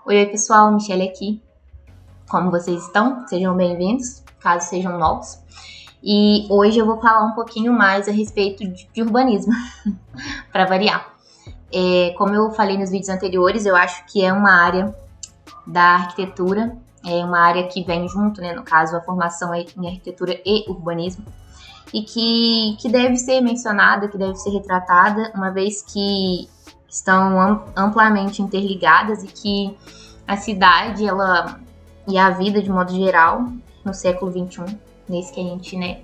Oi, pessoal, Michelle aqui. Como vocês estão? Sejam bem-vindos, caso sejam novos. E hoje eu vou falar um pouquinho mais a respeito de urbanismo, para variar. Como eu falei nos vídeos anteriores, eu acho que é uma área da arquitetura, é uma área que vem junto, né? No caso, a formação é em arquitetura e urbanismo, e que deve ser mencionada, que deve ser retratada, uma vez que estão amplamente interligadas e que a cidade, ela e a vida de modo geral no século XXI, nesse que a gente, né,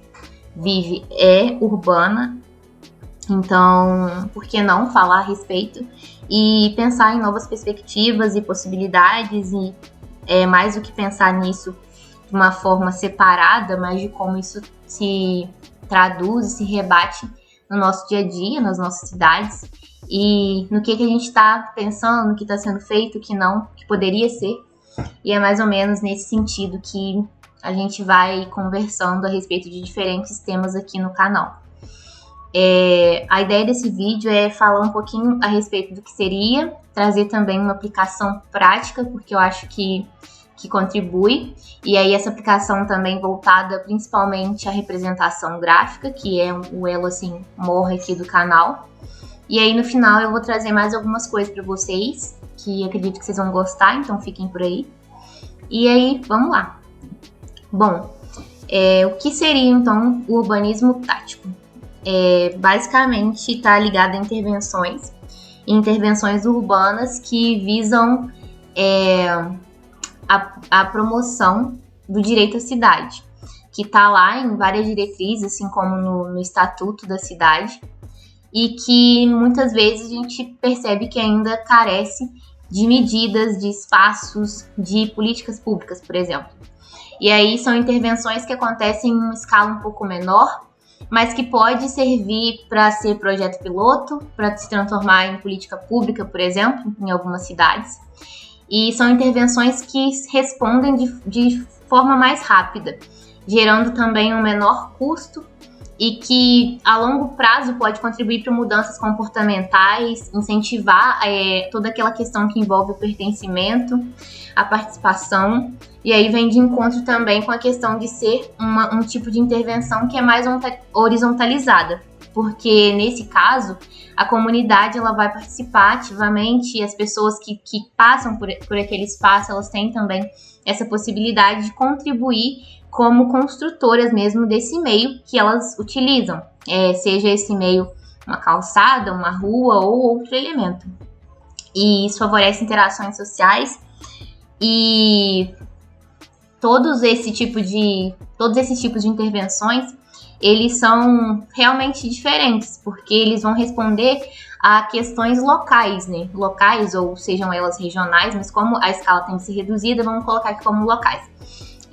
vive, é urbana. Então, por que não falar a respeito e pensar em novas perspectivas e possibilidades e mais do que pensar nisso de uma forma separada, mas de como isso se traduz e se rebate no nosso dia a dia, nas nossas cidades e no que a gente está pensando, no que está sendo feito, o que não, que poderia ser. E é mais ou menos nesse sentido que a gente vai conversando a respeito de diferentes temas aqui no canal. A ideia desse vídeo é falar um pouquinho a respeito do que seria, trazer também uma aplicação prática, porque eu acho que contribui, e aí essa aplicação também voltada principalmente à representação gráfica, que é o elo assim, mor aqui do canal. E aí no final eu vou trazer mais algumas coisas para vocês, que acredito que vocês vão gostar, então fiquem por aí. E aí, vamos lá. Bom, o que seria então o urbanismo tático? Basicamente está ligado a intervenções urbanas que visam a promoção do direito à cidade, que está lá em várias diretrizes, assim como no Estatuto da Cidade, e que muitas vezes a gente percebe que ainda carece de medidas, de espaços, de políticas públicas, por exemplo. E aí são intervenções que acontecem em uma escala um pouco menor, mas que pode servir para ser projeto piloto, para se transformar em política pública, por exemplo, em algumas cidades. E são intervenções que respondem de forma mais rápida, gerando também um menor custo e que a longo prazo pode contribuir para mudanças comportamentais, incentivar toda aquela questão que envolve o pertencimento, a participação, e aí vem de encontro também com a questão de ser um tipo de intervenção que é mais horizontalizada, porque nesse caso a comunidade ela vai participar ativamente e as pessoas que passam por aquele espaço, elas têm também essa possibilidade de contribuir como construtoras mesmo desse meio que elas utilizam, seja esse meio uma calçada, uma rua ou outro elemento. E isso favorece interações sociais e todos esses tipos de intervenções, eles são realmente diferentes, porque eles vão responder a questões locais, né? Locais, ou sejam elas regionais, mas como a escala tem que ser reduzida, vamos colocar aqui como locais.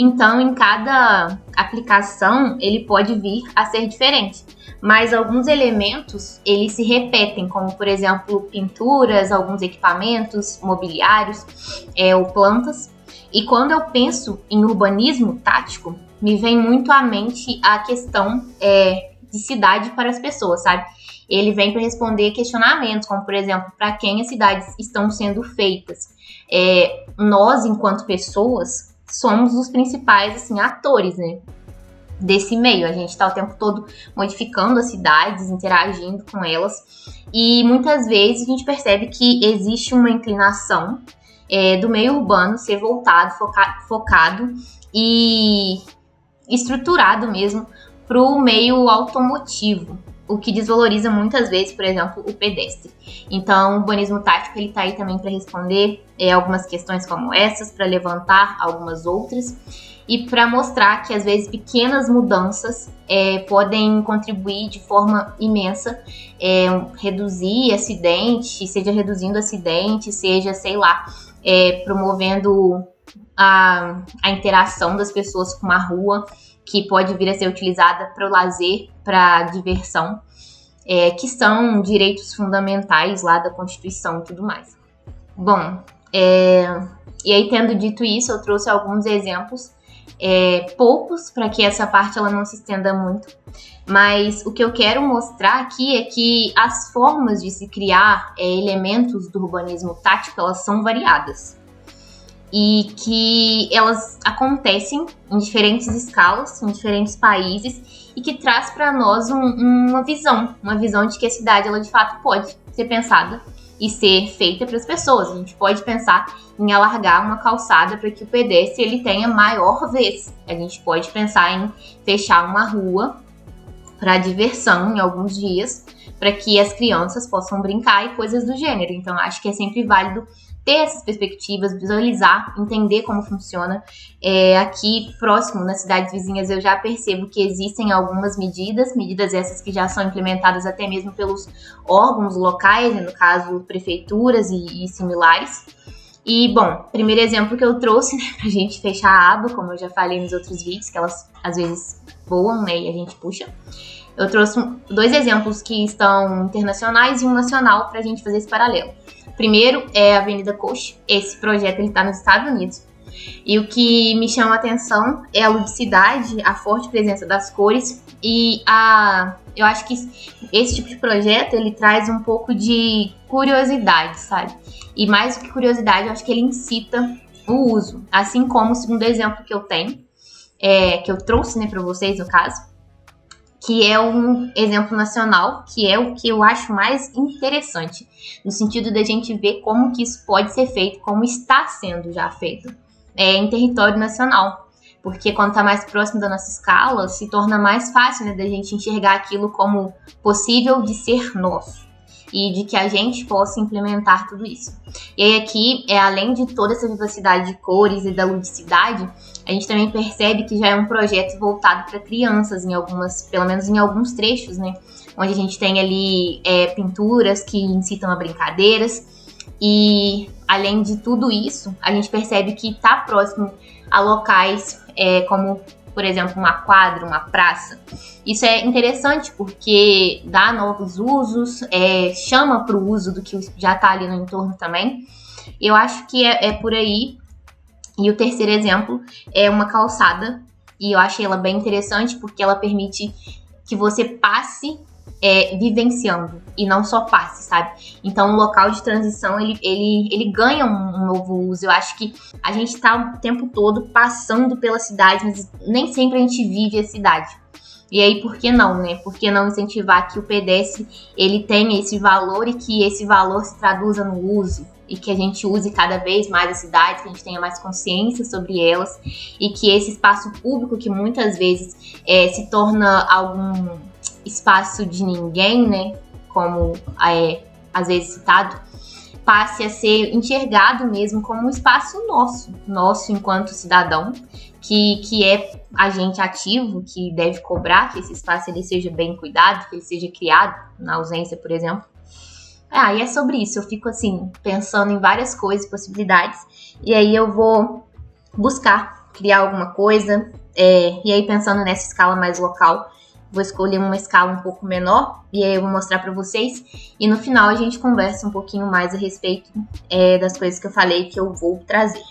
Então, em cada aplicação, ele pode vir a ser diferente, mas alguns elementos, eles se repetem, como, por exemplo, pinturas, alguns equipamentos, mobiliários, ou plantas. E quando eu penso em urbanismo tático, me vem muito à mente a questão de cidade para as pessoas, sabe? Ele vem para responder questionamentos, como, por exemplo, para quem as cidades estão sendo feitas. Nós, enquanto pessoas, somos os principais, assim, atores, né, desse meio. A gente está o tempo todo modificando as cidades, interagindo com elas, e muitas vezes a gente percebe que existe uma inclinação do meio urbano ser voltado, focado e estruturado mesmo para o meio automotivo, o que desvaloriza muitas vezes, por exemplo, o pedestre. Então, o urbanismo tático está aí também para responder algumas questões como essas, para levantar algumas outras e para mostrar que, às vezes, pequenas mudanças podem contribuir de forma imensa, reduzir acidente, seja reduzindo acidente, seja, sei lá, promovendo a interação das pessoas com uma rua, que pode vir a ser utilizada para o lazer, para a diversão, que são direitos fundamentais lá da Constituição e tudo mais. Bom, e aí tendo dito isso, eu trouxe alguns exemplos, poucos, para que essa parte ela não se estenda muito, mas o que eu quero mostrar aqui é que as formas de se criar elementos do urbanismo tático, elas são variadas. e que elas acontecem em diferentes escalas, em diferentes países, e que traz para nós uma visão de que a cidade ela de fato pode ser pensada e ser feita para as pessoas. A gente pode pensar em alargar uma calçada para que o pedestre ele tenha maior vez. A gente pode pensar em fechar uma rua para diversão em alguns dias, para que as crianças possam brincar e coisas do gênero. Então, acho que é sempre válido ter essas perspectivas, visualizar, entender como funciona. Aqui próximo, nas cidades vizinhas, eu já percebo que existem algumas medidas essas que já são implementadas até mesmo pelos órgãos locais, no caso, prefeituras e similares. E, bom, primeiro exemplo que eu trouxe, né, pra gente fechar a aba, como eu já falei nos outros vídeos, que elas às vezes voam, né, e a gente puxa. Eu trouxe 2 exemplos que estão internacionais e um nacional pra gente fazer esse paralelo. Primeiro é a Avenida Coach. Esse projeto ele tá nos Estados Unidos. E o que me chama a atenção é a ludicidade, a forte presença das cores e eu acho que esse tipo de projeto ele traz um pouco de curiosidade, sabe? E mais do que curiosidade, eu acho que ele incita o uso. Assim como o segundo exemplo que eu tenho, que eu trouxe, né, para vocês no caso, que é um exemplo nacional, que é o que eu acho mais interessante, no sentido da gente ver como que isso pode ser feito, como está sendo já feito em território nacional. Porque quando está mais próximo da nossa escala, se torna mais fácil, né, da gente enxergar aquilo como possível de ser nosso e de que a gente possa implementar tudo isso. E aí aqui, além de toda essa vivacidade de cores e da ludicidade, a gente também percebe que já é um projeto voltado para crianças, pelo menos em alguns trechos, né? Onde a gente tem ali pinturas que incitam a brincadeiras. E além de tudo isso, a gente percebe que está próximo a locais como, por exemplo, uma quadra, uma praça. Isso é interessante porque dá novos usos, chama para o uso do que já está ali no entorno também. Eu acho que é por aí. E o terceiro exemplo é uma calçada, e eu achei ela bem interessante porque ela permite que você passe vivenciando, e não só passe, sabe? Então o local de transição, ele ganha um novo uso. Eu acho que a gente tá o tempo todo passando pela cidade, mas nem sempre a gente vive a cidade. E aí, por que não, né? Por que não incentivar que o pedestre, ele tenha esse valor e que esse valor se traduza no uso? E que a gente use cada vez mais as cidades, que a gente tenha mais consciência sobre elas. E que esse espaço público, que muitas vezes se torna algum espaço de ninguém, né? Como às vezes citado, passe a ser enxergado mesmo como um espaço nosso enquanto cidadão, que é agente ativo, que deve cobrar que esse espaço ele seja bem cuidado, que ele seja criado na ausência, por exemplo. E é sobre isso, eu fico assim, pensando em várias coisas, possibilidades, e aí eu vou buscar criar alguma coisa, e aí pensando nessa escala mais local, vou escolher uma escala um pouco menor, e aí eu vou mostrar para vocês, e no final a gente conversa um pouquinho mais a respeito das coisas que eu falei que eu vou trazer.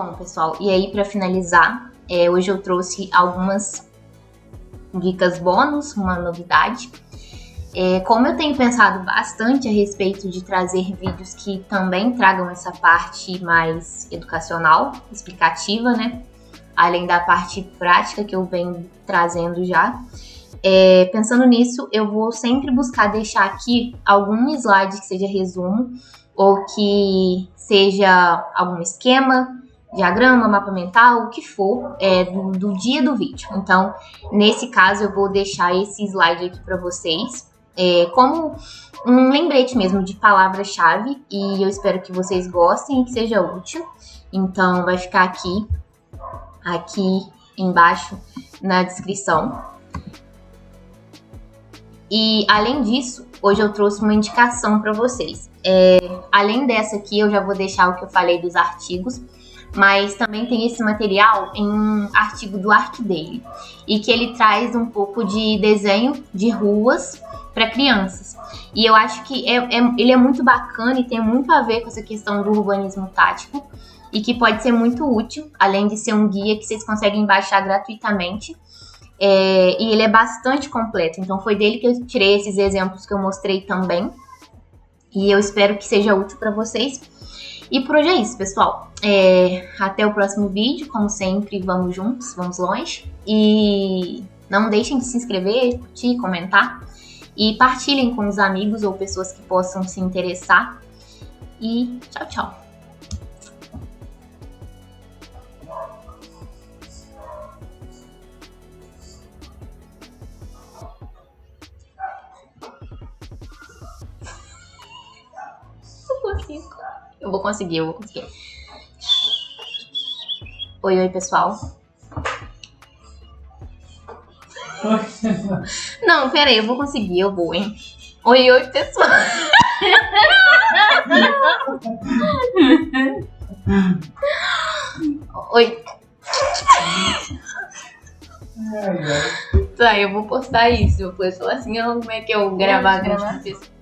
Bom, pessoal, e aí pra finalizar, hoje eu trouxe algumas dicas bônus, uma novidade. Como eu tenho pensado bastante a respeito de trazer vídeos que também tragam essa parte mais educacional, explicativa, né? Além da parte prática que eu venho trazendo já. Pensando nisso, eu vou sempre buscar deixar aqui algum slide que seja resumo ou que seja algum esquema, diagrama, mapa mental, o que for, do dia do vídeo. Então, nesse caso, eu vou deixar esse slide aqui para vocês, como um lembrete mesmo de palavra-chave, e eu espero que vocês gostem e que seja útil. Então, vai ficar aqui embaixo na descrição. E além disso, hoje eu trouxe uma indicação para vocês. Além dessa aqui, eu já vou deixar o que eu falei dos artigos, mas também tem esse material em um artigo do ArcDaily, e que ele traz um pouco de desenho de ruas para crianças. E eu acho que ele é muito bacana e tem muito a ver com essa questão do urbanismo tático, e que pode ser muito útil, além de ser um guia que vocês conseguem baixar gratuitamente. E ele é bastante completo, então foi dele que eu tirei esses exemplos que eu mostrei também. E eu espero que seja útil para vocês. E por hoje é isso, pessoal. Até o próximo vídeo. Como sempre, vamos juntos, vamos longe. E não deixem de se inscrever, curtir, comentar. E partilhem com os amigos ou pessoas que possam se interessar. E tchau, tchau. Eu vou conseguir. Oi, pessoal. Não, pera aí, eu vou conseguir, eu vou, hein? Oi, pessoal. Oi. Tá, eu vou postar isso. Depois falar assim, como é que eu gravar a pessoa.